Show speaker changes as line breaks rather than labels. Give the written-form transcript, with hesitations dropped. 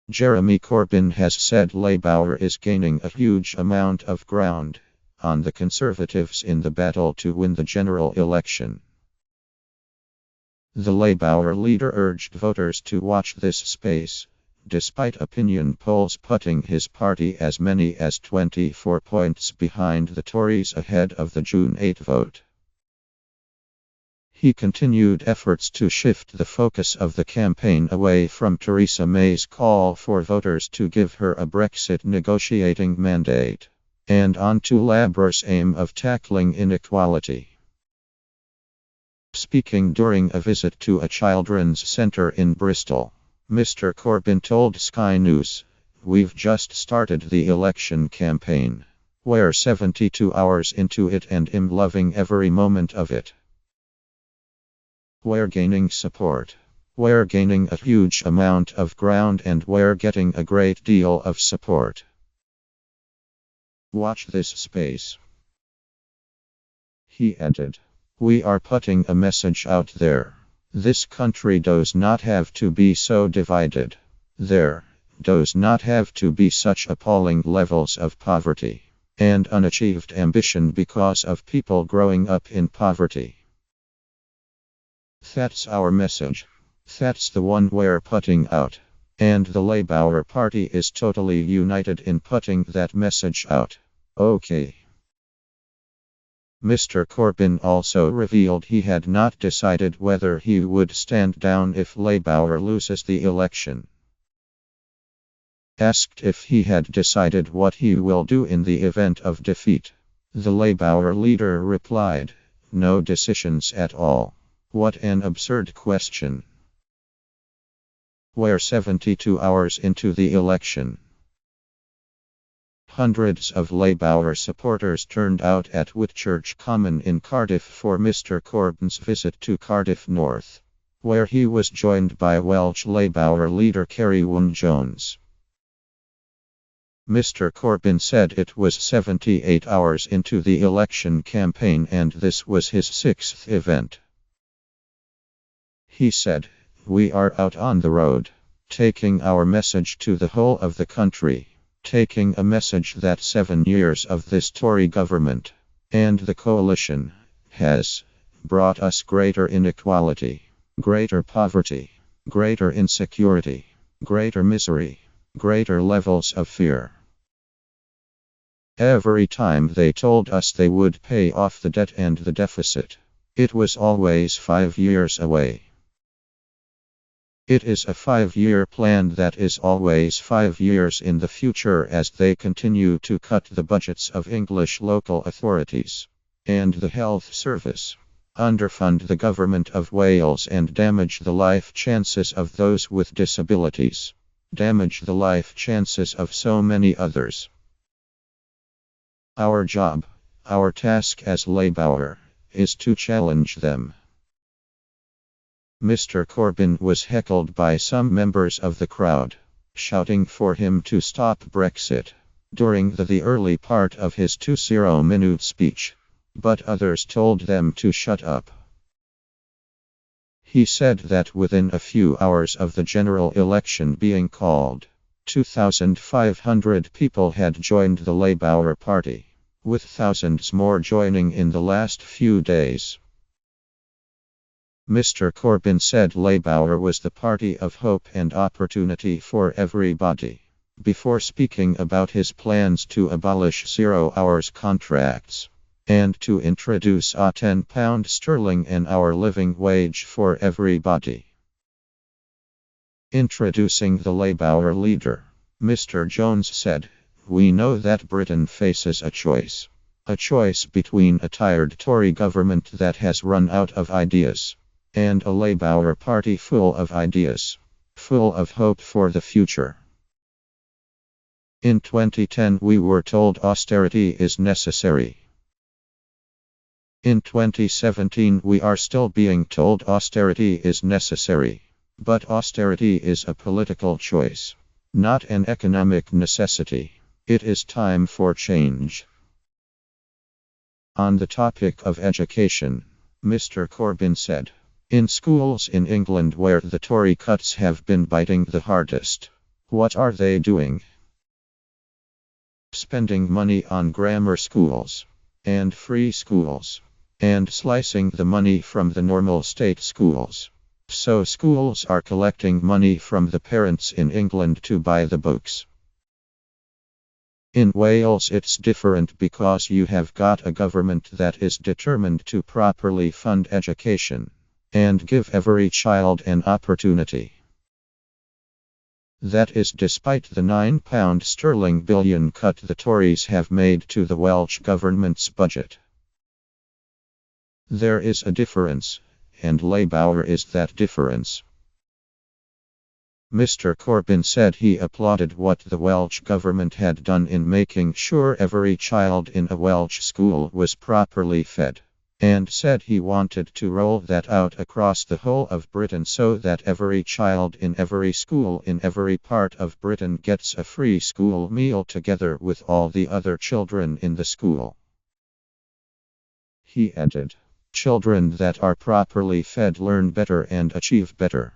Jeremy Corbyn has said Labour is gaining a huge amount of ground on the Conservatives in the battle to win the general election. The Labour leader urged voters to watch this space, despite opinion polls putting his party as many as 24 points behind the Tories ahead of the June 8 vote. He continued efforts to shift the focus of the campaign away from Theresa May's call for voters to give her a Brexit negotiating mandate, and onto Labour's aim of tackling inequality. Speaking during a visit to a children's centre in Bristol, Mr. Corbyn told Sky News, "We've just started the election campaign. We're 72 hours into it and I'm loving every moment of it. We're gaining support. We're gaining a huge amount of ground and we're getting a great deal of support. Watch this space." He added, "We are putting a message out there. This country does not have to be so divided. There does not have to be such appalling levels of poverty and unachieved ambition because of people growing up in poverty. That's our message. That's the one we're putting out. And the Labour Party is totally united in putting that message out. Okay." Mr. Corbyn also revealed he had not decided whether he would stand down if Labour loses the election. Asked if he had decided what he will do in the event of defeat, the Labour leader replied, "No decisions at all. What an absurd question. We're 72 hours into the election." Hundreds of Labour supporters turned out at Whitchurch Common in Cardiff for Mr. Corbyn's visit to Cardiff North, where he was joined by Welsh Labour leader Carrie Jones. Mr. Corbyn said it was 78 hours into the election campaign and this was his sixth event. He said, "We are out on the road, taking our message to the whole of the country, taking a message that 7 years of this Tory government and the coalition has brought us greater inequality, greater poverty, greater insecurity, greater misery, greater levels of fear. Every time they told us they would pay off the debt and the deficit, it was always 5 years away. It is a 5-year plan that is always 5 years in the future as they continue to cut the budgets of English local authorities and the health service, underfund the Government of Wales and damage the life chances of those with disabilities, damage the life chances of so many others. Our job, our task as Labour, is to challenge them." Mr. Corbyn was heckled by some members of the crowd, shouting for him to stop Brexit during the early part of his 20-minute speech, but others told them to shut up. He said that within a few hours of the general election being called, 2,500 people had joined the Labour Party, with thousands more joining in the last few days. Mr. Corbyn said Labour was the party of hope and opportunity for everybody, before speaking about his plans to abolish 0-hours contracts and to introduce a £10 an hour living wage for everybody. Introducing the Labour leader, Mr. Jones said, "We know that Britain faces a choice between a tired Tory government that has run out of ideas and a Labour Party full of ideas, full of hope for the future. In 2010 we were told austerity is necessary. In 2017 we are still being told austerity is necessary. But austerity is a political choice, not an economic necessity. It is time for change." On the topic of education, Mr. Corbyn said, "In schools in England where the Tory cuts have been biting the hardest, What are they doing? Spending money on grammar schools and free schools and slicing the money from the normal state schools. So schools are collecting money from the parents in England to buy the books. In Wales it's different because you have got a government that is determined to properly fund education and give every child an opportunity. That is despite the £9 billion cut the Tories have made to the Welsh government's budget. There is a difference, and Labour is that difference. Mr. Corbyn said he applauded what the Welsh government had done in making sure every child in a Welsh school was properly fed, and said he wanted to roll that out across the whole of Britain so that every child in every school in every part of Britain gets a free school meal together with all the other children in the school. He added, "Children that are properly fed learn better and achieve better."